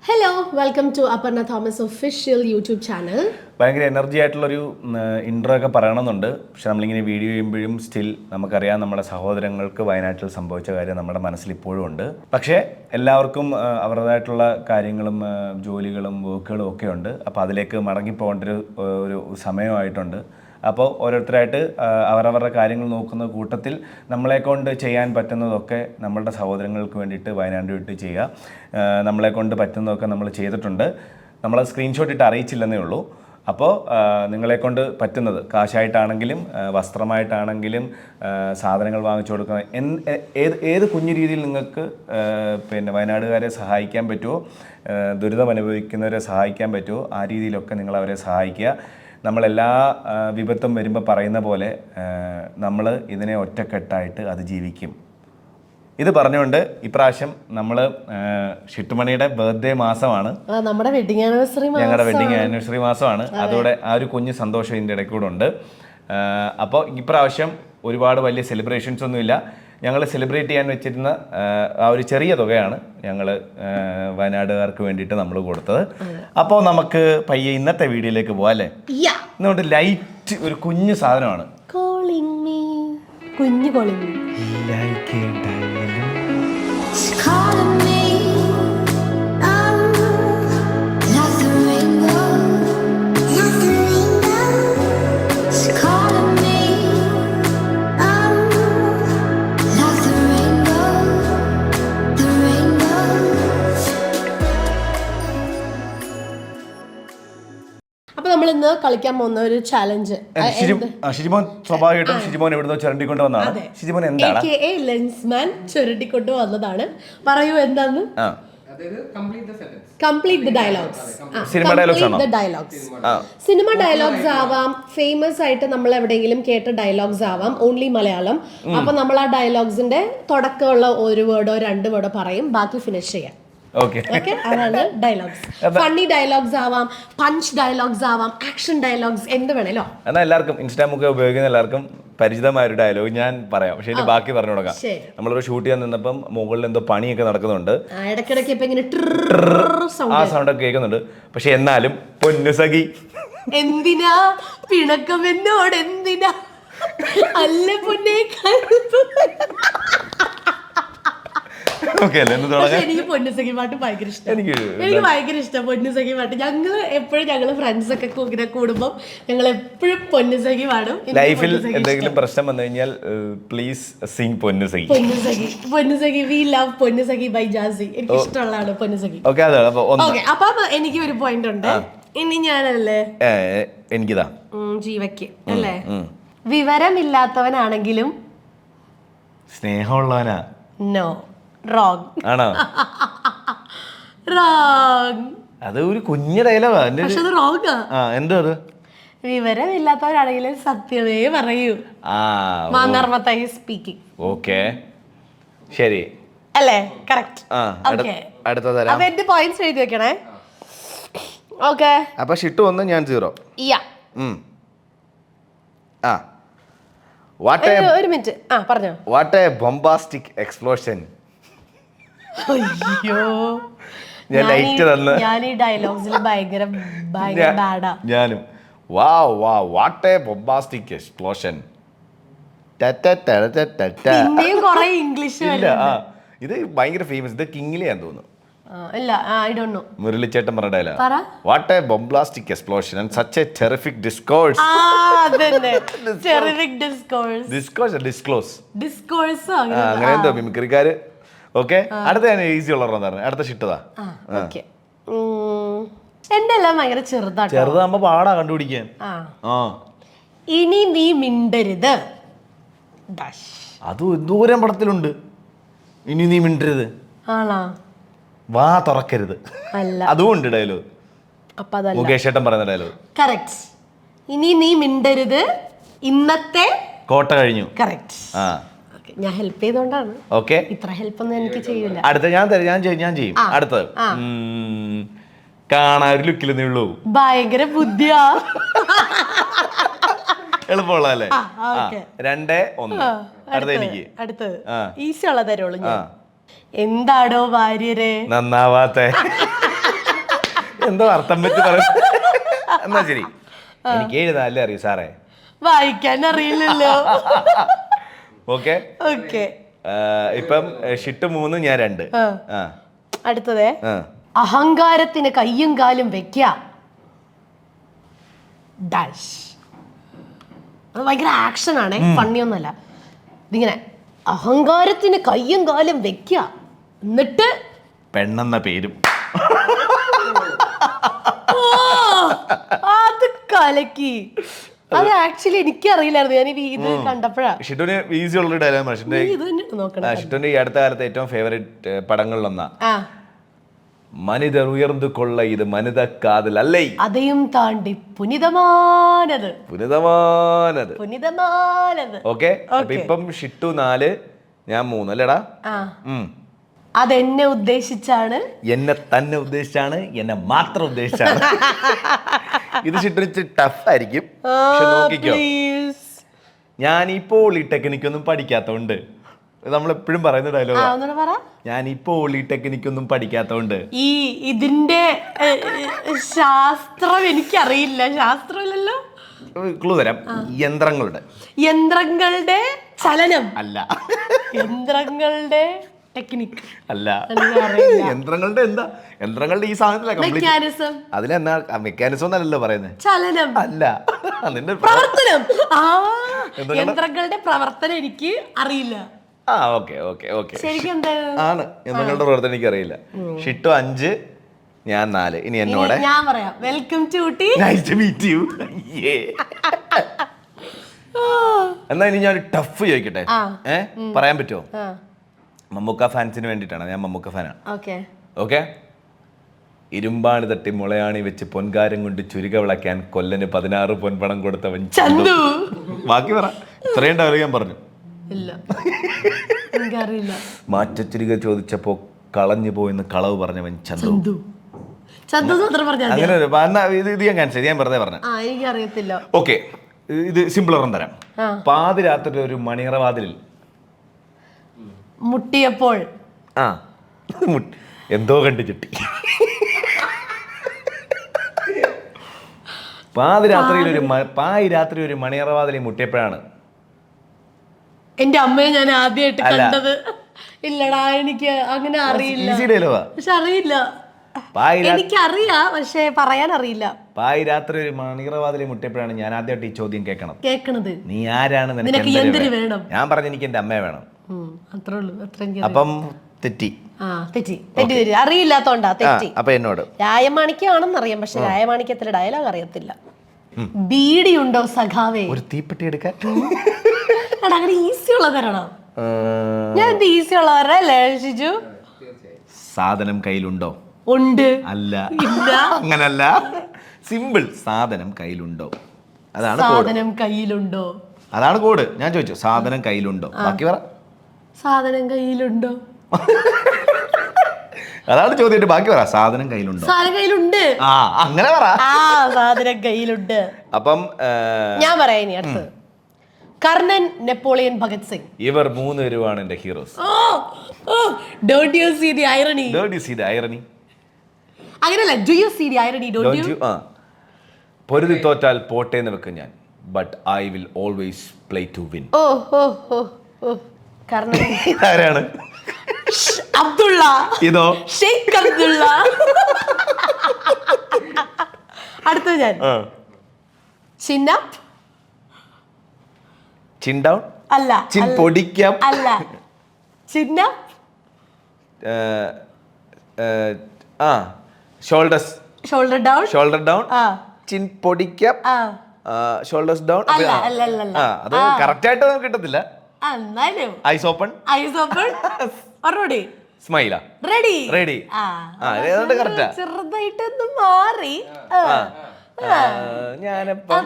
Hello welcome to Aparna Thomas official YouTube channel. ഭയങ്കര energy ആയിട്ടുള്ളൊരു intro ഒക്കെ പറയണമെന്നുണ്ട്. പക്ഷെ നമ്മളിങ്ങനെ വീഡിയോ ചെയ്യുമ്പോഴും സ്റ്റിൽ നമുക്കറിയാം നമ്മുടെ സഹോദരങ്ങൾക്ക് വയനാട്ടിൽ സംഭവിച്ച കാര്യം നമ്മുടെ മനസ്സിൽ ഇപ്പോഴും ഉണ്ട്. പക്ഷേ എല്ലാവർക്കും അവരുടേതായിട്ടുള്ള കാര്യങ്ങളും ജോലികളും വർക്കുകളും ഒക്കെ ഉണ്ട്. അപ്പോൾ അതിലേക്ക് മടങ്ങിപ്പോകേണ്ട ഒരു സമയമായിട്ടുണ്ട്. അപ്പോൾ ഓരോരുത്തരായിട്ട് അവരവരുടെ കാര്യങ്ങൾ നോക്കുന്ന കൂട്ടത്തിൽ നമ്മളെക്കൊണ്ട് ചെയ്യാൻ പറ്റുന്നതൊക്കെ നമ്മളുടെ സഹോദരങ്ങൾക്ക് വേണ്ടിയിട്ട് വയനാട് വിട്ട് ചെയ്യുക. നമ്മളെക്കൊണ്ട് പറ്റുന്നതൊക്കെ നമ്മൾ ചെയ്തിട്ടുണ്ട്. നമ്മൾ സ്ക്രീൻഷോട്ട് ഇട്ട് അറിയിച്ചില്ലെന്നേ ഉള്ളൂ. അപ്പോൾ നിങ്ങളെക്കൊണ്ട് പറ്റുന്നത് കാശായിട്ടാണെങ്കിലും വസ്ത്രമായിട്ടാണെങ്കിലും സാധനങ്ങൾ വാങ്ങിച്ചു കൊടുക്കുന്ന ഏത് കുഞ്ഞു രീതിയിൽ നിങ്ങൾക്ക് വയനാടുകാരെ സഹായിക്കാൻ പറ്റുമോ, ദുരിതം അനുഭവിക്കുന്നവരെ സഹായിക്കാൻ പറ്റുമോ, ആ രീതിയിലൊക്കെ നിങ്ങൾ അവരെ സഹായിക്കുക. നമ്മളെല്ലാ വിപത്തും വരുമ്പോൾ പറയുന്ന പോലെ നമ്മൾ ഇതിനെ ഒറ്റക്കെട്ടായിട്ട് അതിജീവിക്കും. ഇത് പറഞ്ഞുകൊണ്ട് ഇപ്രാവശ്യം നമ്മൾ ഷിട്ടുമണിയുടെ ബർത്ത്ഡേ മാസമാണ്, നമ്മുടെ വെഡിങ് ആനിവേഴ്സറി, ഞങ്ങളുടെ വെഡിങ് ആനിവേഴ്സറി മാസമാണ്. അതോടെ ആ ഒരു കുഞ്ഞു സന്തോഷം ഇതിൻ്റെ ഇടയ്ക്ക് കൂടെ ഉണ്ട്. അപ്പോൾ ഇപ്രാവശ്യം ഒരുപാട് വലിയ സെലിബ്രേഷൻസ് ഒന്നുമില്ല. ഞങ്ങൾ സെലിബ്രേറ്റ് ചെയ്യാൻ വെച്ചിരുന്ന ആ ഒരു ചെറിയ തുകയാണ് ഞങ്ങൾ വയനാടുകാർക്ക് വേണ്ടിയിട്ട് നമ്മൾ കൊടുത്തത്. അപ്പോൾ നമുക്ക് പയ്യെ ഇന്നത്തെ വീഡിയോയിലേക്ക് പോകാം അല്ലേ? ഇന്നുകൊണ്ട് ലൈറ്റ് ഒരു കുഞ്ഞു സാധനമാണ്. നമ്മൾ ഇന്ന് കളിക്കാൻ പോകുന്ന ഒരു ചാലഞ്ച്. ഷിജിമോൻ സ്വാഭാവികമായിട്ടും ഷിജിമോൻ എവിടുന്നോ ചുരണ്ടിക്കൊണ്ട് വന്നതാണ്. ഷിജിമോൻ എന്താണ് ലെൻസ്മാൻ ചുരണ്ടിക്കൊണ്ട് വന്നതാണ്. പറയൂ എന്താന്ന്? Complete the dialogues. Cinema dialogues ആവാം, ഫേമസ് ആയിട്ട് നമ്മൾ എവിടെയെങ്കിലും കേട്ട ഡയലോഗ്സ് ആവാം, ഓൺലി മലയാളം. അപ്പൊ നമ്മൾ ആ ഡയലോഗ്സിന്റെ തുടക്കമുള്ള ഒരു വേർഡോ രണ്ട് വേർഡോ പറയും, ബാക്കി ഫിനിഷ് ചെയ്യാം. അതാണ് ഡയലോഗ്സ്. ഫണ്ണി ഡയലോഗ്സ് ആവാം, പഞ്ച് ഡയലോഗ്സ് ആവാം, ആക്ഷൻ ഡയലോഗ്സ്, എന്ത് വേണേലോ. എന്നാൽ എല്ലാവർക്കും ഇൻസ്റ്റാമൊക്കെ ഉപയോഗിക്കുന്ന എല്ലാവർക്കും പരിചിതമായ ഒരു ഡയലോഗ് ഞാൻ പറയാം. പക്ഷെ ഇതിന്റെ ബാക്കി പറഞ്ഞു കൊടുക്കാം. നമ്മളൊരു ഷൂട്ട് ചെയ്യാൻ നിന്നപ്പം മുകളിൽ എന്തോ പണിയൊക്കെ നടക്കുന്നുണ്ട്, ആ സൗണ്ട് ഒക്കെ കേൾക്കുന്നുണ്ട്. പക്ഷെ എന്നാലും പൊന്നു സഖി എന്തിനാ പിണക്കം എന്നോട്, എന്തിനാ അല്ല പൊന്നേ. എനിക്ക് പൊന്നുസഖി പാട്ട് ഭയങ്കര ഇഷ്ടം. എനിക്ക് ഭയങ്കര ഇഷ്ടം പൊന്നുസഖി പാട്ട്. ഞങ്ങള് ഫ്രണ്ട്സ് ഒക്കെ ഇങ്ങനെ കൂടുമ്പോ ഞങ്ങൾ എപ്പോഴും പൊന്നുസഖി പാടും. ലൈഫിൽ എന്തെങ്കിലും പ്രശ്നം വന്നു കഴിഞ്ഞാൽ please sing Ponnusakhi. Ponnusakhi we love Ponnusakhi by Jassie. എനിക്ക് ഇഷ്ടമുള്ളതാണ് പൊന്നുസഖി. അപ്പൊ എനിക്ക് ഒരു പോയിന്റ് ഉണ്ട്. ഇനി ഞാനല്ലേ എനിക്കിതാ ജീവയ്ക്ക് അല്ലേ, വിവരമില്ലാത്തവനാണെങ്കിലും സ്നേഹമുള്ളവനാ. നോ, റോങ് ആണോ? റോങ്. അത് ഒരു കുഞ്ഞു ഡയലോഗാ. എന്തോ അത്? വിവരമില്ലാത്തവരാണെങ്കിലും സത്യമേ പറയൂ. മാനർമത്തായി സ്പീക്കിംഗ്. ഓക്കേ, ശരി അല്ലേ? കറക്റ്റ്. അടുത്ത എന്റെ പോയിന്റ്സ് എഴുതി വെക്കണേ. ഓക്കെ, അപ്പൊ ഷിട്ടു 1 ഞാൻ 0. ഒരു മിനിറ്റ് പറഞ്ഞോ. What a bombastic explosion. അയ്യോ, ഞാൻ ഈ ഡയലോഗ്സിൽ ഭയങ്കര ബാഡാ. ഞാനും വാട്ട് എ ബോംബാസ്റ്റിക് എക്സ്പ്ലോഷൻ. കുറെ ഇംഗ്ലീഷ്. ഇത് ഭയങ്കര ഫേമസ്. ഇത് കിങ്ങിലെയാന്ന് തോന്നുന്നു. മുരളിച്ചേട്ടൻ പറഞ്ഞ dialogue. What a bombastic explosion and such a terrific discourse. അങ്ങനെ എന്തോ മിമിക്രിക്കാര്. ഓക്കെ, അടുത്ത ഞാൻ ഈസി ഉള്ളതാണ്. അടുത്ത ഷിട്ടതാ. എന്റെ എല്ലാം ഭയങ്കര ചെറുതാകുമ്പോ പാടാ കണ്ടുപിടിക്കാൻ. ഇനി നീ മിണ്ടരുത്. അത് ദൂരം പടത്തിലുണ്ട്. ഇനി നീ മിണ്ടരുത്. വാ തുറക്കരുത്. അതുകൊണ്ട് ഡയലോഗ് മുകേഷ് ഏട്ടൻ പറയുന്ന ഡയലോഗ്. കറക്റ്റ്. ഇനി നീ മിണ്ടരുത്, ഇന്നത്തെ കോട്ട കഴിഞ്ഞു. കറക്റ്റ്. ഞാൻ ഹെൽപ്പ് ചെയ്തോണ്ടാണ്. ഓക്കെ, ഇത്ര ഹെൽപ്പ് ഒന്നും എനിക്ക് ചെയ്യില്ല. അടുത്ത ഞാൻ ചെയ്യും. അടുത്തത് കാണാൻ ഒരു ലുക്കിൽ നീളൂ. ഭയങ്കര ബുദ്ധിയാ. എളുപ്പമുള്ളതല്ലേ? 2, 1. അടുത്ത എനിക്ക്. ഈസി ഉള്ള തരുള്ളൂ ഞാൻ. എന്താടോ വാര്യരെ നന്നാവാത്ത എന്തോ അർത്ഥം വെച്ച് പറഞ്ഞു. എന്നാ ശരി, എനിക്ക് എഴുതാല്ലേ അറിയൂ സാറേ, വായിക്കാൻ അറിയില്ലല്ലോ. ഓക്കെ ഓക്കെ, ഇപ്പം ഷിട്ട് 3 ഞാൻ 2. അടുത്തത് അഹങ്കാരത്തിന് കയ്യും കാലും വെക്കാം ഡാഷ്. അത് ഭയങ്കര ആക്ഷൻ ആണ്, ഫണ്ണിയൊന്നുമല്ല. ഇതിങ്ങനെ അഹങ്കാരത്തിന് കയ്യും കാലും വെക്ക, എന്നിട്ട് പെണ്ണെന്ന പേരും. അത് കലക്കി. അത് ആക്ച്വലി എനിക്ക് അറിയില്ലായിരുന്നു, ഞാൻ ഇത് കണ്ടപ്പോഴാണ്. ഷിറ്റുവിന് ഈസി ഉള്ള ഡയലോഗ്. ഷിറ്റുവിന്റെ ഈ അടുത്ത കാലത്ത് ഏറ്റവും ഫേവറേറ്റ് പടങ്ങളിലൊന്നാ മനിതർ ഉയർന്നു കൊള്ള ഇത് മനിത കാതൽ അല്ലേ, അതെയും താണ്ടി പുനിതമാനത് പുനിതമാനത് പുനിതമാനത്. ഓക്കെ, ഇപ്പം ഷിട്ടു 4 ഞാൻ 3 അല്ലേടാ. അതെന്നെ ഉദ്ദേശിച്ചാണ്, എന്നെ തന്നെ ഉദ്ദേശിച്ചാണ്, എന്നെ മാത്രം ഉദ്ദേശിച്ചാണ്. ഇത് ഷിട്ടിന് ടഫ് ആയിരിക്കും, പക്ഷെ നോക്കിക്കോ. ഞാൻ ഈ പോളിടെക്നിക് ഒന്നും പഠിക്കാത്തോണ്ട്, നമ്മളെപ്പോഴും പറയുന്ന ഡയലോഗ്, ഞാൻ ഈ പോളിടെക്നിക് ഒന്നും പഠിക്കാത്തോണ്ട്. ഈ ഇതിന്റെ ശാസ്ത്രം എനിക്കറിയില്ല. ശാസ്ത്രമില്ലല്ലോ. ക്ലൂ തരാം, യന്ത്രങ്ങളുടെ ചലനം അല്ല, യന്ത്രങ്ങളുടെ ടെക്നിക് അല്ല, യന്ത്രങ്ങളുടെ എന്താ, യന്ത്രങ്ങളുടെ ഈ സാധനത്തില അതിലെന്താ മെക്കാനിസം എന്നല്ലല്ലോ പറയുന്നത്, ചലനം അല്ല, അതിന്റെ പ്രവർത്തനം. യന്ത്രങ്ങളുടെ പ്രവർത്തനം എനിക്ക് അറിയില്ല. ഓക്കെ ഓക്കെ ഓക്കെ, ശരിക്കും ആണ് യന്ത്രങ്ങളുടെ പ്രവർത്തനം എനിക്ക് അറിയില്ല. ഷിട്ടു 5 ഞാൻ 4. ഇനി എന്നോട് ഞാൻ പറയാം, welcome to Ooty, nice to meet you. എന്നാ ഇനി ഞാൻ ടഫ് ചോദിക്കട്ടെ, പറയാൻ പറ്റുമോ? മമ്മൂക്ക ഫാൻസിന് വേണ്ടിയിട്ടാണ്, ഞാൻ മമ്മൂക്ക ഫാനാണ്. ഓക്കെ, ഇരുമ്പാണി തട്ടി മുളയാണി വെച്ച് പൊൻകാരം കൊണ്ട് ചുരുക വിളക്കാൻ കൊല്ലന് 16 പൊൻപണം കൊടുത്തവൻ ചന്തു. ബാക്കി പറ, ഇത്രയും ഡയലോഗ് ഞാൻ പറഞ്ഞു. മാറ്റച്ചുരിക ചോദിച്ചപ്പോ കളഞ്ഞു പോയെന്ന് കളവ് പറഞ്ഞവൻ ചന്തു. അങ്ങനെ ഇത് ഞാൻ കാണിച്ചത്, ഞാൻ വെറുതെ പറഞ്ഞു. ഓക്കെ, ഇത് സിമ്പിൾ ഒരെണ്ണം തരാം. പാതിരാത്രി ഒരു മണിയറ വാതിലിൽ മുട്ടിയപ്പോൾ എന്തോ കണ്ടു ചുട്ടി. പാതിരാത്രി ഒരു മണിയറ വാതിലിൽ മുട്ടിയപ്പോഴാണ് എന്റെ അമ്മയെ ഞാൻ ആദ്യമായിട്ട് കണ്ടത്. ഇല്ലടാ, എനിക്ക് അങ്ങനെ അറിയില്ല, പക്ഷെ അറിയില്ല, എനിക്കറിയാം പക്ഷെ പറയാൻ അറിയില്ല. പാതിരാത്രി ഒരു മണിയറ വാതിലിൽ മുട്ടിയപ്പോഴാണ് ഞാൻ ആദ്യമായിട്ട് ഈ ചോദ്യം കേൾക്കണത്. നീ ആരാണ്, നിനക്ക് എന്തിനു വേണം? ഞാൻ പറഞ്ഞു എനിക്ക് എന്റെ അമ്മയെ വേണം. അത്രേ ഉള്ളൂ. അപ്പം തെറ്റി അറിയില്ലാത്തോണ്ടാ തെറ്റി. അപ്പൊ എന്നോട് രായമാണിക്യാണെന്ന് അറിയാം, പക്ഷെ രായമാണിക്യത്തിലെ ഡയലോഗ് അറിയത്തില്ല. ബീഡിയുണ്ടോ സഖാവേ, ഒരു തീപ്പെട്ടി എടുക്കാൻ. അങ്ങനെ ഈസി ഉള്ള തരണം. ഞാൻ ഈസി ഉള്ളവരല്ലേ ഷിജു. സാധനം കയ്യിലുണ്ടോ? ഉണ്ട്. അല്ല, ഇല്ല, അങ്ങനല്ല, സിമ്പിൾ. സാധനം കയ്യിലുണ്ടോ, അതാണ് സാധനം കയ്യിലുണ്ടോ, അതാണ് കോഡ്. ഞാൻ ചോദിച്ചു സാധനം കയ്യിലുണ്ടോ, ബാക്കി പറ. സാധനം കയ്യിലുണ്ടോ, അതാണ് ചോദ്യം. ബാക്കി പറ, സാധനം കയ്യിലുണ്ടോ. സാധനം കയ്യിലുണ്ട്. അങ്ങനെ പറ, സാധനം കയ്യിലുണ്ട്. അപ്പം ഞാൻ പറയാം ഇനി അടുത്ത്. കർണൻ, നെപ്പോളിയൻ, ഭഗത് സിംഗ്. ഇവർ 3 പേരുമാണ് എന്റെ heroes. Don't you see the irony? Don't you see the irony? അങ്ങനെയല്ല, do you see the irony? Don't you? പൊരുതി തോറ്റാൽ പോട്ടെ എന്ന് വെക്കും ഞാൻ, but I will always play to win. Karnan ആരാണ്? അബ്ദുള്ള. ഇതോ? ഷെയ്ഖ് അബ്ദുള്ള. അടുത്ത ഞാൻ ചിൻ അപ്പ്. ചിൻ ഡൗൺ അല്ല, ചിൻ പൊടിക്കാം അല്ല, chin up. Shoulder down. Chin പൊടിക്കാം, ഷോൾഡേഴ്സ് ഡൗൺ. അത് കറക്റ്റ് ആയിട്ട് നമുക്ക് കിട്ടത്തില്ല. Eyes open. സ്മൈലാ. റെഡി. കറക്റ്റാ. ചെറുതായിട്ടൊന്ന് മാറി.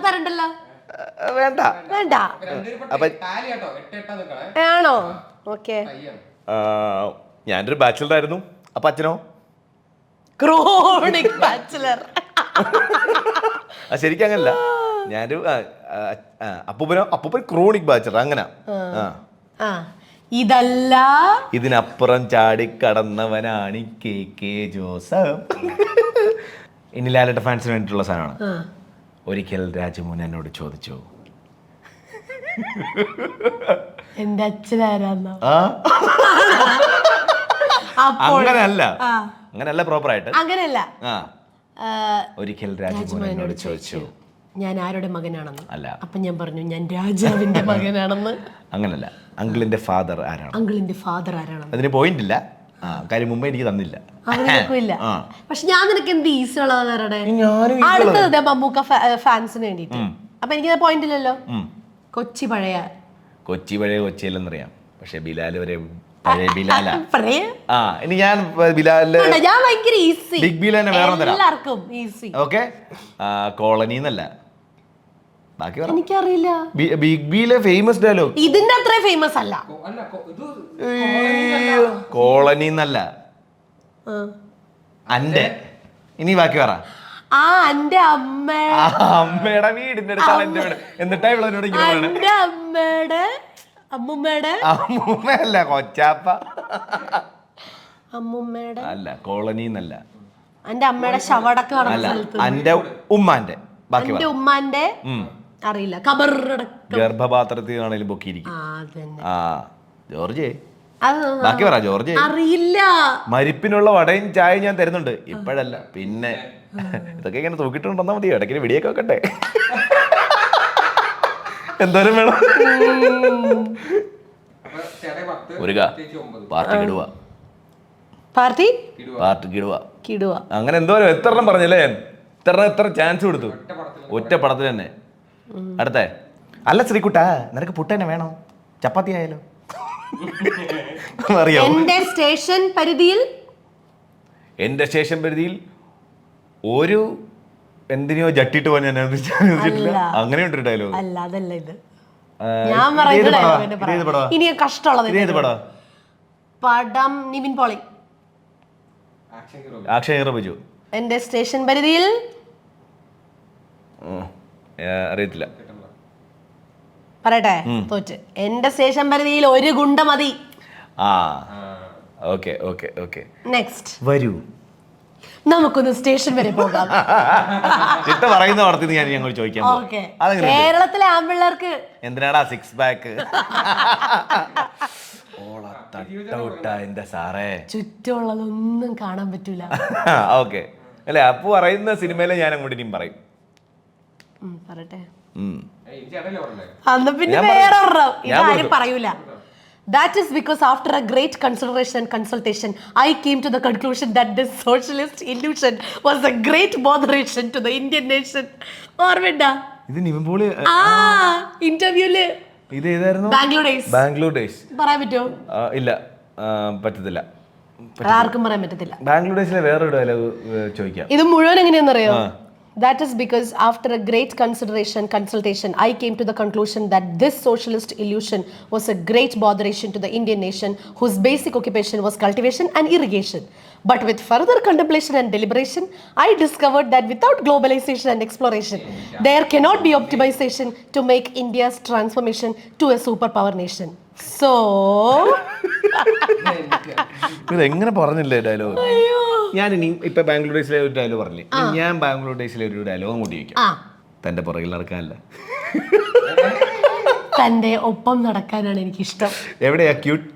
തരണ്ടല്ലോ. വേണ്ട. ആണോ? ഓക്കെ. ഞാനൊരു ബാച്ചിലർ ആയിരുന്നു. അപ്പൊ അച്ഛനോ? Chronic bachelor. ശരിക്കും അങ്ങനല്ല, ഞാനൊരു അപ്പൂപ്പൻ ക്രോണിക് ബാച്ചിലർ. അങ്ങനെ ഇതല്ല, ഇതിനപ്പുറം ചാടിക്കടന്നവനാണ് കെ ജോസഫ്. ഇനി ലാലേട്ട ഫാൻസിന് വേണ്ടിയിട്ടുള്ള സാധനമാണ്. ഒരിക്കൽ രാജമോഹൻ എന്നോട് ചോദിച്ചു, എന്റെ അച്ഛനാരാന്നോ? അങ്ങനെയല്ല പ്രോപ്പർ ആയിട്ട്. അങ്ങനെയല്ല. ഒരിക്കൽ രാജമോഹൻ എന്നോട് ചോദിച്ചു ഞാൻ ആരുടെ മകനാണെന്ന്. അല്ല. അപ്പൊ ഞാൻ പറഞ്ഞു ഞാൻ രാജാവിന്റെ മകനാണെന്ന്. അങ്ങനല്ല. അങ്കിളിന്റെ ഫാദർ ആരാണ്? അങ്കിളിന്റെ ഫാദർ ആരാണെന്ന്. അതിന് പോയിന്റ് ഇല്ല. കാര്യം മുമ്പേ എനിക്ക് തന്നില്ല. പക്ഷെ ഞാൻ നിനക്ക് എന്ത് ഈസി ഉള്ളതാണ് അടുത്തത് മമ്മൂക്ക ഫാൻസിന് വേണ്ടിട്ട്. അപ്പൊ എനിക്ക് പോയിന്റ് ഇല്ലല്ലോ. കൊച്ചി പഴയ കൊച്ചിയിലെന്നറിയാം. പക്ഷെ ബിലാല് വരെ പഴയ ബിലാല. ഇനി ഞാൻ ബിലാല് ഞാൻ ഭയങ്കര ഈസി. ബിഗ് ബി തന്നെ വേറെ എല്ലാവർക്കും ഈസി. ഓക്കെ. കോളനി എന്നല്ല. ബാക്കി എനിക്കറിയില്ല. ബിഗ് ബിയിലെ ഫേമസ് ഡയലോഗ് ഇതിന്റെ അത്ര ഫേമസ് അല്ല. കോളനി എന്നല്ല. അന്റെ ഇനി ബാക്കി പറ. എന്റെ അമ്മയുടെ വീടിന്റെ അടുത്താണ് എന്റെ വീട്. എന്നിട്ടാ ഇവളോട് എന്റെ അമ്മയുടെ അമ്മൂമ്മയല്ല, കൊച്ചാപ്പ. അമ്മൂമ്മയുടെ അല്ല, കോളനി എന്നല്ല. എന്റെ അമ്മയുടെ ശവടക്ക് നടന്ന സ്ഥലത്ത്. എന്റെ ഉമ്മാന്റെ. ബാക്കി എന്റെ ഉമ്മാന്റെ അറിയില്ല. ഗർഭപാത്രത്തിൽ ആണെങ്കിലും പൊക്കിയിരിക്കും. ജോർജ് ബാക്കി പറ. ജോർജ് അറിയില്ല. മരിപ്പിനുള്ള വടയും ചായയും ഞാൻ തരുന്നുണ്ട്. ഇപ്പോഴല്ല, പിന്നെ. ഇതൊക്കെ ഇങ്ങനെ തൂക്കിട്ടുണ്ടെന്നാ മതി. ഇടയ്ക്ക് വെടിയൊക്കെ വെക്കട്ടെ. എന്തോരം വേണം. അങ്ങനെ എന്തോരം എത്ര എണ്ണം പറഞ്ഞല്ലേ ഞാൻ. എത്ര ചാൻസ് കൊടുത്തു ഒറ്റ പടത്തിൽ തന്നെ. അടുത്ത അല്ല ശ്രീകുട്ട, നിനക്ക് പുട്ട് തന്നെ വേണോ? ചപ്പാത്തി ആയാലോ? അറിയാം. എന്റെ സ്റ്റേഷൻ പരിധിയിൽ ഒരു എന്തിനെയോ ജട്ടിട്ട് പോകാൻ ഞാൻ അങ്ങനെയുണ്ടൊരു ഡയലോഗ്. അല്ല, അതല്ല ഇത്. ഞാൻ പറയുന്നത് ഇനി കഷ്ടമുള്ളത് പടം നിവിൻ പോളി. Action hero Biju. എന്റെ സ്റ്റേഷൻ പരിധിയിൽ അറിയത്തില്ല. പറയട്ടെ? തോറ്റ്. എന്റെ സ്റ്റേഷൻ പരിധിയിൽ ഒരു ഗുണ്ട മതി. നെക്സ്റ്റ് വരൂ, നമുക്കൊന്ന് സ്റ്റേഷൻ വരെ പോകാം. പറയുന്ന ഓർത്തി ഞാൻ ഞങ്ങൾ ചോദിക്കാം. കേരളത്തിലെ ആമ്പിള്ളേർക്ക് എന്തിനാടാ സിക്സ് പാക്ക്? എന്റെ സാറേ, ചുറ്റുമുള്ളതൊന്നും കാണാൻ പറ്റൂല. ഓക്കെ അല്ലെ? അപ്പു പറയുന്ന സിനിമയിലെ ഞാൻ അങ്ങോട്ട് ഇനിയും പറയും. പറയട്ടെ? അന്ന് പിന്നെ വേറെ ഇതാരും പറയൂല. That is because after a great consideration and consultation, I came to the conclusion that this socialist illusion was a great botheration to the Indian nation. ഓർമ്മയുണ്ടാ? ഇത് നിവിൻപോളി ഇന്റർവ്യൂല്. ഇത് ഏതായിരുന്നു? ബാംഗ്ലൂർ ഡേയ്സ്. പറയാൻ പറ്റുമോ? ഇല്ല, പറ്റത്തില്ല. ആർക്കും പറയാൻ പറ്റത്തില്ല. ബാംഗ്ലൂർ ഡേയ്സിലെ വേറൊരു ഡയലോഗ് ചോദിക്കാം. ഇത് മുഴുവൻ എങ്ങനെയാണെന്നറിയോ? That is because after a great consultation, I came to the conclusion that this socialist illusion was a great botheration to the Indian nation, whose basic occupation was cultivation and irrigation. But with further contemplation and deliberation, I discovered that without globalization and exploration, there cannot be optimization to make India's transformation to a superpower nation. So, എങ്ങനെ പറഞ്ഞില്ലേ dialogue? ഞാൻ ഇനി ഇപ്പൊ ബാംഗ്ലൂർ ഡേയ്സിലെ ഒരു dialogue പറഞ്ഞില്ലേ, ഞാൻ ബാംഗ്ലൂർ ഡേയ്സിലെ ഒരു dialogue അങ്ങോട്ട് ചോദിക്കാം. തന്റെ പുറകിൽ നടക്കാനല്ല, തന്റെ ഒപ്പം നടക്കാനാണ് എനിക്ക് ഇഷ്ടം. എവിടെയാ ക്യൂട്ട്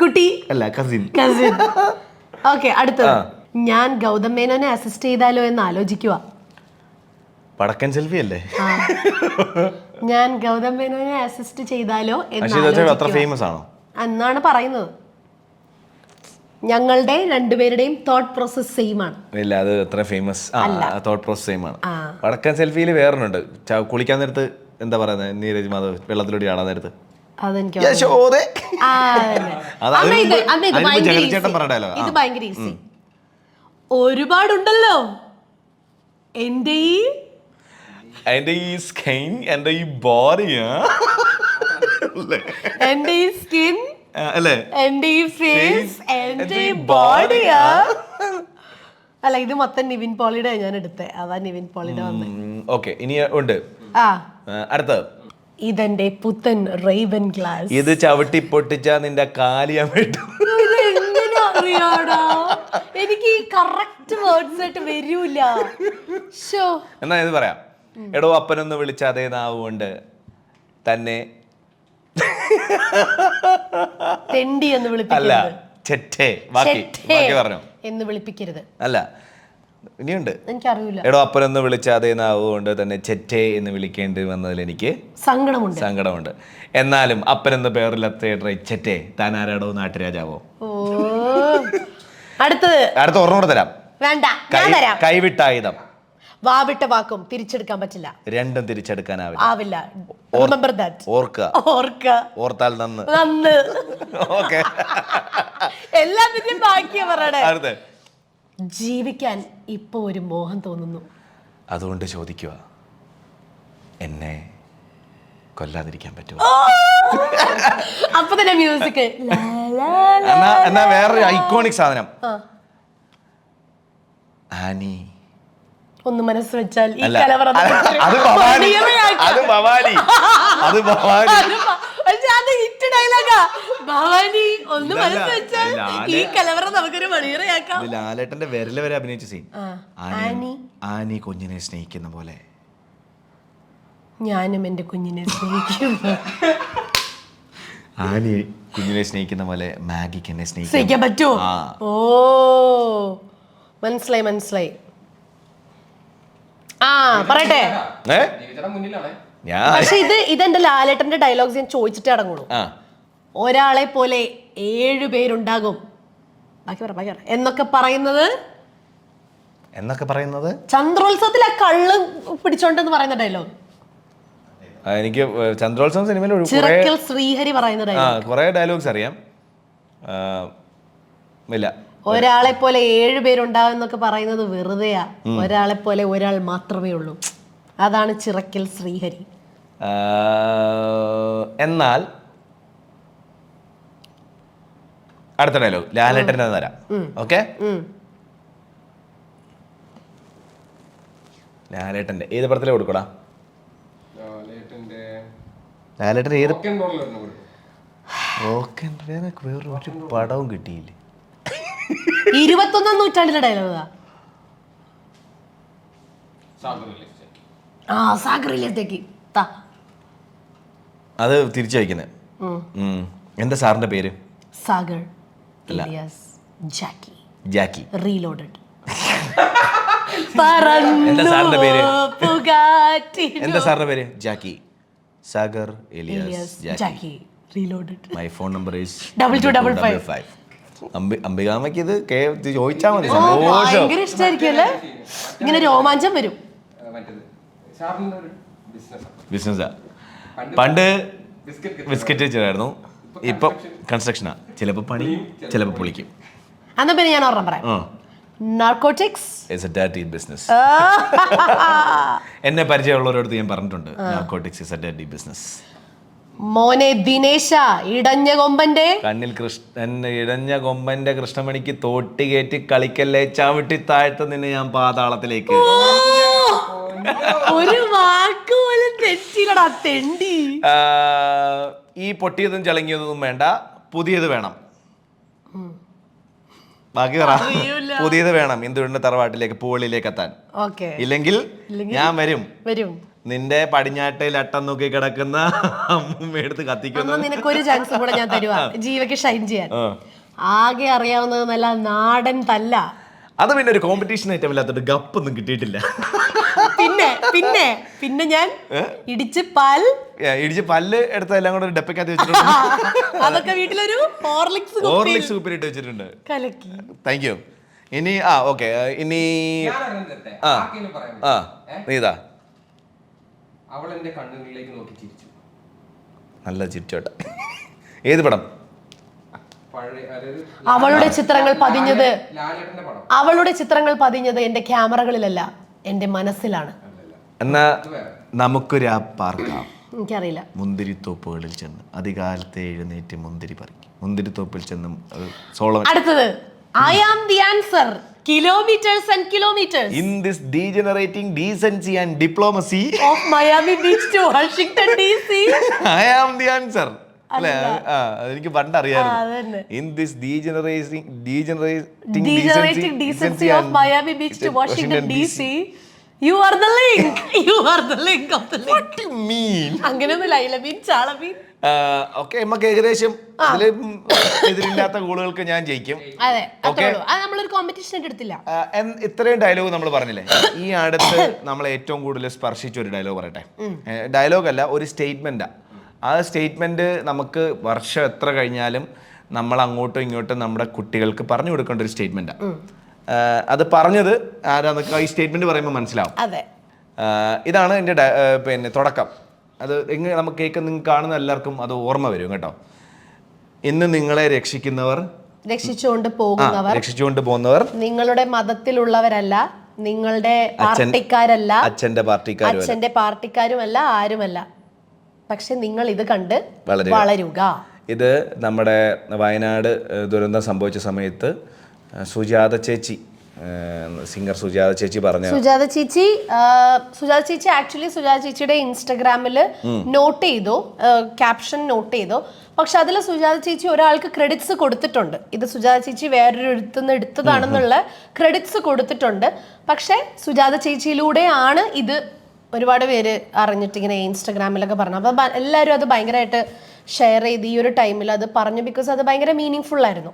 കുട്ടി? അല്ല, കസിൻ. ഓക്കെ, അടുത്തത്. ഞാൻ ഗൗതം മേനോനെ അസിസ്റ്റ് ചെയ്താലോ എന്ന് ആലോചിക്കുക. പടക്കൻ സെൽഫി അല്ലേ? ഞാൻ ഗൗതം മേനോനെ അസിസ്റ്റ് ചെയ്താലോ അത്ര ഫേമസ് ആണോ എന്നാണ് പറയുന്നത്. ഞങ്ങളുടെ രണ്ടുപേരുടെയും തോട്ട് പ്രോസസ് സെയിം ആണ്. ഇല്ല, അത് അത്ര ഫേമസ് തോട്ട് പ്രോസസ് സെയിം ആണ്. പടക്കൻ സെൽഫിയിൽ വേറൊന്നുണ്ട്. കുളിക്കാൻ നേരത്ത് എന്താ പറയുന്നത്? നീരജ് മാധവ് വെള്ളത്തിലൂടെ കാണാൻ നേരത്ത് ഇത് ഭയങ്കര ഈസി. ഒരുപാടുണ്ടല്ലോ. എന്റെ ഈ സ്കിൻ, എന്റെ ഈ ബോഡി, എന്റെ ഈ സ്കിൻ അല്ലേ, എന്റെ ഈ ഫേസ്, എന്റെ ഈ ബോഡിയാ. അല്ല, ഇത് മൊത്തം നിവിൻ പോളിയുടെ ഞാൻ എടുത്തേ. അതാ നിവിൻ പോളിയുടെ വന്നേ. ഓക്കെ, ഇനി ഉണ്ട്. അടുത്തത്. ഇതെന്റെ പുത്തൻ റേവൻ ഗ്ലാസ്. ഇത് ചവിട്ടി പൊട്ടിച്ചാ നിന്റെ കാലിയാൻ വിട്ടു. ഇതെങ്ങനെ അറിയാടാ? എനിക്ക് കറക്റ്റ് വേർഡ്സ് ആയിട്ട് വരൂല. എന്നാ ഇത് പറയാം. എടോ അപ്പനൊന്ന് വിളിച്ച അതേ നാവുകൊണ്ട് തന്നെ തെണ്ടി എന്ന് അല്ല വിളിപ്പിക്കരുത്. ചെറ്റേ ബാക്കി പറഞ്ഞു എന്ന് വിളിപ്പിക്കരുത്. അല്ല ഇനിയുണ്ട്. എനിക്കറിയില്ല. എടോ അപ്പനൊന്ന് വിളിച്ച അതേ നാവുകൊണ്ട് തന്നെ ചെറ്റേ എന്ന് വിളിക്കേണ്ടി വന്നതിൽ എനിക്ക് സങ്കടമുണ്ട്. എന്നാലും അപ്പനെന്ന് പേരില്ലാത്ത ചെറ്റേ താൻ ആരാടോ നാട്ടുരാജാവോ? അടുത്ത ഓർമ്മ കൂടെ തരാം. വേണ്ട, കൈവിട്ടായുധം. വാവിട്ട വാക്കും തിരിച്ചെടുക്കാൻ പറ്റില്ല. രണ്ടും തിരിച്ചെടുക്കാനാവില്ല. ഓർത്താൽ നന്ന്. ഓക്കെ, എല്ലാത്തിനും ബാക്കിയാ പറയണേ. ജീവിക്കാൻ ഇപ്പൊ ഒരു മോഹം തോന്നുന്നു. അതുകൊണ്ട് ചോദിക്കുക, എന്നെ കൊല്ലാതിരിക്കാൻ പറ്റുമോ? അപ്പൊ തന്നെ മ്യൂസിക്. എന്നാ വേറൊരു ഐക്കോണിക് സാധനം, ആനി. ഒന്ന് മനസ്സ് വെച്ചാൽ ഈ കലവറ. അത് ഭവാനി. അത് ഹിറ്റ് ഡയലോഗാ. ഭവാനി ഒന്ന് മനസ്സ് വെച്ചാൽ ഈ കലവറ നമുക്കൊരു മണിയറയാക്കാം. ലാലേട്ടന്റെ വിരല് വരെ അഭിനയിച്ച സീൻ. ആനി കുഞ്ഞിനെ സ്നേഹിക്കുന്ന പോലെ ഞാനും എന്റെ കുഞ്ഞിനെ സ്നേഹിക്കുന്നു. ആനി കുഞ്ഞിനെ സ്നേഹിക്കുന്ന പോലെ മാഗിക്ക് എന്നെ സ്നേഹിക്കാൻ പറ്റുമോ? ഓ, മനസ്സിലായി. പറയട്ടെ. പക്ഷെ ഇതെന്റെ ലാലേട്ടന്റെ ഡയലോഗ്സ് ഞാൻ ചോദിച്ചിട്ടേ അടങ്ങുള്ളൂ. ഒരാളെ പോലെ 7 പേരുണ്ടാകും ബാക്കി പറ എന്നൊക്കെ പറയുന്നത് ചന്ദ്രോത്സവത്തിൽ ആ കള്ള് പിടിച്ചോണ്ടെന്ന് പറയുന്ന ഡയലോഗ്. എനിക്ക് ചന്ദ്രോത്സവം സിനിമയിൽ ചിറക്കൽ ശ്രീഹരി പറയുന്ന ഡയലോഗ്. കുറെ ഡയലോഗ്സ് അറിയാം. ഒരാളെ പോലെ 7 പേരുണ്ടാവും എന്നൊക്കെ പറയുന്നത് വെറുതെയാ. ഒരാളെ പോലെ ഒരാൾ മാത്രമേ ഉള്ളൂ. അതാണ് ചിറക്കൽ ശ്രീഹരി. എന്നാൽ അടുത്ത ഡയലോഗ് ലാലേട്ടൻ തരാം. ഓക്കെ, ലാലേട്ടന്റെ ഏത് പടത്തിലെ കൊടുക്കടാ? ലാലേട്ടൻ ഏത് വേറൊരു പടവും കിട്ടിയില്ലേ? 21ാം നൂറ്റാണ്ടിലെ ഡയലോഗാ. സാഗറിലേക്ക് അത് തിരിച്ചു വയ്ക്കുന്നത്. എന്താ സാറിന്റെ പേര്? Sagar Jackie reloaded. എന്താ സാറിന്റെ പേര്? Jackie Sagar alias Jackie reloaded. My phone number is 2255. അംബികാമയ്ക്ക് ഇത് ചോദിച്ചാൽ മതി. ഭയങ്കര ഇഷ്ടമായിരിക്കും അല്ലേ? ഇങ്ങനെ രോമാഞ്ചം വരും. ബിസിനസ്സാ. പണ്ട് ബിസ്ക്കറ്റ് വെച്ചായിരുന്നു, ഇപ്പൊ കൺസ്ട്രക്ഷനാ. ചിലപ്പോ പണി, ചിലപ്പോ പൊളിക്കും. എന്നാ പിന്നെ ഞാൻ ഓർമ്മ പറയാം. Narcotics is A dirty business. എന്നെ പരിചയമുള്ളവരോട് ഞാൻ പറഞ്ഞിട്ടുണ്ട്, narcotics is A dirty business. മോനെ ദിനേശ, ഇടഞ്ഞ കൊമ്പന്റെ കണ്ണിൽ ഇടഞ്ഞ കൊമ്പന്റെ കൃഷ്ണമണിക്ക് തോട്ടി കയറ്റി കളിക്കല്ലേ, ചവിട്ടി താഴ്ത്ത നിന്നെ ഞാൻ പാതാളത്തിലേക്ക്. ഒരു വാക്ക് പോലും തെറ്റില്ലടാ തെണ്ടി. ഈ പൊട്ടിയതും ചളങ്ങിയതൊന്നും വേണ്ട, പുതിയത് വേണം. ബാക്കി പറ. പുതിയത് വേണം ഇന്ദുവിന്റെ തറവാട്ടിലേക്ക്, പൂവളിയിലേക്ക് എത്താൻ. ഇല്ലെങ്കിൽ ഞാൻ വരും. നിന്റെ പടിഞ്ഞാട്ടിൽ അട്ടം നോക്കി കിടക്കുന്ന അമ്മൂമ്മയെടുത്ത് കത്തിക്കുന്നു. നിനക്കൊരു ചാൻസ് കൂടെ ഞാൻ തരുവാ ജീവയ്ക്ക് ഷൈൻ ചെയ്യാൻ. ആകെ അറിയാവുന്നത് നല്ല നാടൻ തല്ല. അത് പിന്നെ ഒരു കോമ്പറ്റീഷൻ ഐറ്റം ഇല്ലാത്തോണ്ട് ഗപ്പൊന്നും കിട്ടിയിട്ടില്ല. പിന്നെ ഞാൻ ഇടിച്ച് പല്ല് എടുത്ത എല്ലാം കൂടെ ഒരു ഡപ്പക്കകത്ത് വെച്ചിട്ടുണ്ട്. അതൊക്കെ വീട്ടിലൊരു ഹോർലിക്സ് കുപ്പിലിട്ട് വെച്ചിട്ടുണ്ട്. Thank you. ഇനി ഓക്കെ, ഇനി നീതാ. അവൾ എന്റെ കണ്ണുകളിലേക്ക് നോക്കി ചിരിച്ചു. നല്ല ചിരിച്ചോട്ടെ. ഏത് പടം? അവളുടെ ചിത്രങ്ങൾ പതിഞ്ഞത് എന്റെ ക്യാമറകളിലല്ല, എന്റെ മനസ്സിലാണ്. എന്നാ നമുക്കൊരു പാർക്കാം. എനിക്കറിയില്ല. മുന്തിരിത്തോപ്പുകളിൽ ചെന്ന് അതികാലത്തെ എഴുന്നേറ്റ് മുന്തിരി പറിക്കും. മുന്തിരിത്തോപ്പിൽ ചെന്നും സോളമൻ. അടുത്തത് I am the answer. Kilometers and kilometers. In this degenerating decency and diplomacy of Miami Beach to Washington DC. I am the answer. അല്ലെ? എനിക്ക് പണ്ട് അറിയാമായിരുന്നു. In this degenerating decency of Miami Beach to Washington DC. You are the link. You are the link of the link. What do you mean? അങ്ങനെയൊന്നുമില്ല. ഇലമീൻ ചാളമീൻ. Okay, നമുക്ക് ഏകദേശം എതിരില്ലാത്ത ഗോളുകൾക്ക് ഞാൻ ജയിക്കും. അതെ, അത്രേ ഉള്ളൂ. അത് നമ്മളൊരു കോമ്പറ്റീഷൻ എടുത്തില്ല. ഇത്രയും ഡയലോഗ് നമ്മൾ പറഞ്ഞില്ലേ, ഈ അടുത്ത് നമ്മൾ ഏറ്റവും കൂടുതൽ സ്പർശിച്ച ഒരു ഡയലോഗ് പറയട്ടെ. ഡയലോഗ് അല്ല, ഒരു സ്റ്റേറ്റ്മെന്റാ. ആ സ്റ്റേറ്റ്മെന്റ് നമുക്ക് വർഷം എത്ര കഴിഞ്ഞാലും നമ്മൾ അങ്ങോട്ടും ഇങ്ങോട്ടും നമ്മുടെ കുട്ടികൾക്ക് പറഞ്ഞു കൊടുക്കേണ്ട ഒരു സ്റ്റേറ്റ്മെന്റാ. അത് പറഞ്ഞത് ആരാന്നൊക്കെ ഈ സ്റ്റേറ്റ്മെന്റ് പറയുമ്പോൾ മനസ്സിലാവും. അതെ, ഇതാണ് എൻ്റെ പിന്നെ തുടക്കം. അത് എങ്ങനെ നമുക്ക് കേൾക്കുന്ന നിങ്ങൾക്ക് കാണുന്ന എല്ലാവർക്കും അത് ഓർമ്മ വരും കേട്ടോ. ഇന്ന് നിങ്ങളെ രക്ഷിച്ചുകൊണ്ട് പോകുന്നവർ നിങ്ങളുടെ മതത്തിലുള്ളവരല്ല, നിങ്ങളുടെ പാർട്ടിക്കാരല്ല, അച്ഛന്റെ പാർട്ടിക്കാരുമല്ല, ആരുമല്ല. പക്ഷെ നിങ്ങൾ ഇത് കണ്ട് വളരുക. ഇത് നമ്മുടെ വയനാട് ദുരന്തം സംഭവിച്ച സമയത്ത് സുജാത ചേച്ചി, സിംഗർ സുജാത ചേച്ചി പറഞ്ഞ സുജാത ചേച്ചി ആക്ച്വലി സുജാത ചേച്ചിയുടെ ഇൻസ്റ്റഗ്രാമിൽ നോട്ട് ചെയ്തു, ക്യാപ്ഷൻ നോട്ട് ചെയ്തു. പക്ഷെ അതിൽ സുജാത ചേച്ചി ഒരാൾക്ക് ക്രെഡിറ്റ്സ് കൊടുത്തിട്ടുണ്ട്. ഇത് സുജാത ചേച്ചി വേറൊരു അടുത്തുനിന്ന് എടുത്തതാണെന്നുള്ള ക്രെഡിറ്റ്സ് കൊടുത്തിട്ടുണ്ട്. പക്ഷെ സുജാത ചേച്ചിയിലൂടെയാണ് ഇത് ഒരുപാട് പേര് അറിഞ്ഞിട്ട് ഇങ്ങനെ ഇൻസ്റ്റഗ്രാമിലൊക്കെ പറഞ്ഞു. അപ്പോൾ എല്ലാവരും അത് ഭയങ്കരമായിട്ട് ഷെയർ ചെയ്ത് ഈ ഒരു ടൈമിൽ അത് പറഞ്ഞു. ബിക്കോസ് അത് ഭയങ്കര മീനിങ് ഫുൾ ആയിരുന്നു.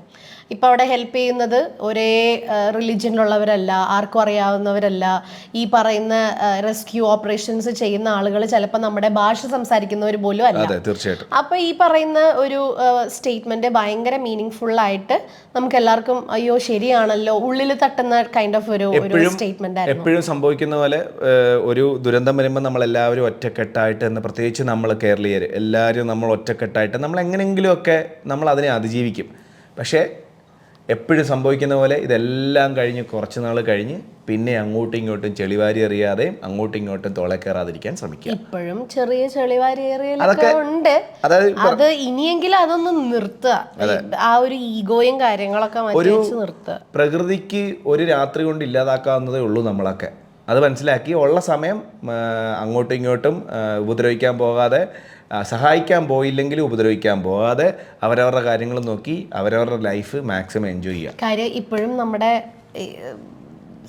ഇപ്പോൾ അവിടെ ഹെൽപ്പ് ചെയ്യുന്നത് ഒരേ റിലിജനിലുള്ളവരല്ല, ആർക്കും അറിയാവുന്നവരല്ല. ഈ പറയുന്ന റെസ്ക്യൂ ഓപ്പറേഷൻസ് ചെയ്യുന്ന ആളുകൾ ചിലപ്പോൾ നമ്മുടെ ഭാഷ സംസാരിക്കുന്നവർ പോലും അല്ല. തീർച്ചയായിട്ടും. അപ്പോൾ ഈ പറയുന്ന ഒരു സ്റ്റേറ്റ്മെന്റ് ഭയങ്കര മീനിങ് ഫുൾ ആയിട്ട് നമുക്ക് എല്ലാവർക്കും അയ്യോ ശരിയാണല്ലോ ഉള്ളിൽ തട്ടുന്ന കൈൻഡ് ഓഫ് ഒരു സ്റ്റേറ്റ്മെന്റ് ആയിരുന്നു. എപ്പോഴും സംഭവിക്കുന്ന പോലെ ഒരു ദുരന്തം വരുമ്പോൾ നമ്മൾ എല്ലാവരും ഒറ്റക്കെട്ടായിട്ട്, എന്ന് പ്രത്യേകിച്ച് നമ്മൾ കേരളീയർ എല്ലാവരും നമ്മൾ ഒറ്റക്കെട്ടായിട്ട് നമ്മൾ എങ്ങനെയെങ്കിലുമൊക്കെ നമ്മൾ അതിനെ അതിജീവിക്കും. പക്ഷേ എപ്പോഴും സംഭവിക്കുന്ന പോലെ ഇതെല്ലാം കഴിഞ്ഞ് കുറച്ച് നാൾ കഴിഞ്ഞ് പിന്നെ അങ്ങോട്ടും ഇങ്ങോട്ടും ചെളിവാരി എറിയാതെ അങ്ങോട്ടും ഇങ്ങോട്ടും തോളെ കയറാതിരിക്കാൻ ശ്രമിക്കുക. ഇപ്പോഴും ചെറിയ ചെളിവാരി എറിയലൊക്കെ ഉണ്ട്. അത് ഇനിയെങ്കിലും അതൊന്ന് നിർത്തുക. ആ ഒരു ഈഗോയും കാര്യങ്ങളൊക്കെ മാറ്റി നിർത്തുക. പ്രകൃതിക്ക് ഒരു രാത്രി കൊണ്ട് ഇല്ലാതാക്കാവുന്നതേ ഉള്ളൂ നമ്മളൊക്കെ. അത് മനസ്സിലാക്കി ഉള്ള സമയം അങ്ങോട്ടും ഇങ്ങോട്ടും ഉപദ്രവിക്കാൻ പോകാതെ, സഹായിക്കാൻ പോയില്ലെങ്കിലും ഉപദ്രവിക്കാൻ പോകാതെ അവരവരുടെ കാര്യങ്ങൾ നോക്കി അവരവരുടെ ലൈഫ് മാക്സിമം എൻജോയ് ചെയ്യുക. കാര്യം ഇപ്പോഴും നമ്മുടെ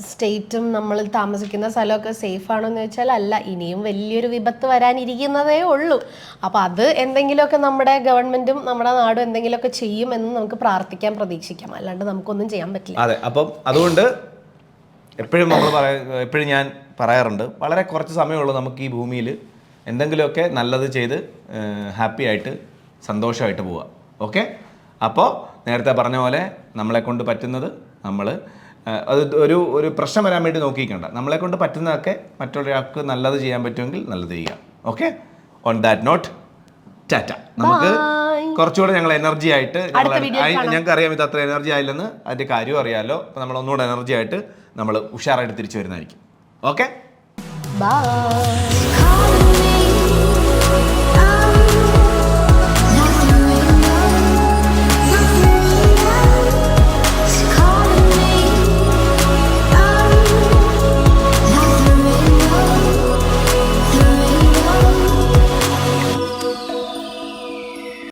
സ്റ്റേറ്റും നമ്മൾ താമസിക്കുന്ന സ്ഥലമൊക്കെ സേഫ് ആണോ എന്ന് വെച്ചാൽ അല്ല. ഇനിയും വലിയൊരു വിപത്ത് വരാനിരിക്കുന്നതേ ഉള്ളൂ. അപ്പോൾ അത് എന്തെങ്കിലുമൊക്കെ നമ്മുടെ ഗവൺമെന്റും നമ്മുടെ നാടും എന്തെങ്കിലുമൊക്കെ ചെയ്യും എന്ന് നമുക്ക് പ്രാർത്ഥിക്കാം, പ്രതീക്ഷിക്കാം. അല്ലാണ്ട് നമുക്കൊന്നും ചെയ്യാൻ പറ്റില്ല. അതെ, അപ്പം അതുകൊണ്ട് എപ്പോഴും ഞാൻ പറയാറുണ്ട്, വളരെ കുറച്ച് സമയമുള്ളൂ നമുക്ക് ഈ ഭൂമിയിൽ എന്തെങ്കിലുമൊക്കെ നല്ലത് ചെയ്ത് ഹാപ്പി ആയിട്ട് സന്തോഷമായിട്ട് പോവുക. ഓക്കെ, അപ്പോൾ നേരത്തെ പറഞ്ഞ പോലെ നമ്മളെ കൊണ്ട് പറ്റുന്നത് നമ്മൾ അത് ഒരു പ്രശ്നം വരാൻ വേണ്ടി നോക്കിക്കണ്ട. നമ്മളെ കൊണ്ട് പറ്റുന്നതൊക്കെ മറ്റൊരാൾക്ക് നല്ലത് ചെയ്യാൻ പറ്റുമെങ്കിൽ നല്ലത് ചെയ്യുക. Okay, on that note tata. നമുക്ക് കുറച്ചുകൂടെ ഞങ്ങൾ എനർജി ആയിട്ട്, ഞങ്ങൾക്ക് അറിയാം ഇത് അത്ര എനർജി ആയില്ലെന്ന്, അതിൻ്റെ കാര്യവും അറിയാമല്ലോ. അപ്പോൾ നമ്മൾ ഒന്നുകൂടെ എനർജി ആയിട്ട് നമ്മൾ ഉഷാറായിട്ട് തിരിച്ചു വരുന്നതായിരിക്കും. Okay, by.